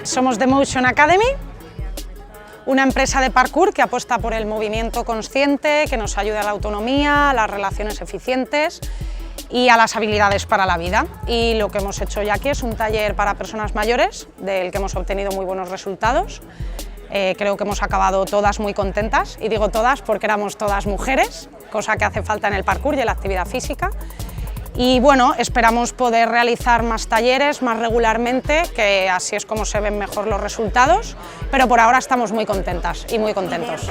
Somos The Motion Academy, una empresa de parkour que apuesta por el movimiento consciente, que nos ayuda a la autonomía, a las relaciones eficientes y a las habilidades para la vida. Y lo que hemos hecho ya aquí es un taller para personas mayores, del que hemos obtenido muy buenos resultados. Creo que hemos acabado todas muy contentas, y digo todas porque éramos todas mujeres, cosa que hace falta en el parkour y en la actividad física. Y bueno, esperamos poder realizar más talleres más regularmente, que así es como se ven mejor los resultados, pero por ahora estamos muy contentas y muy contentos.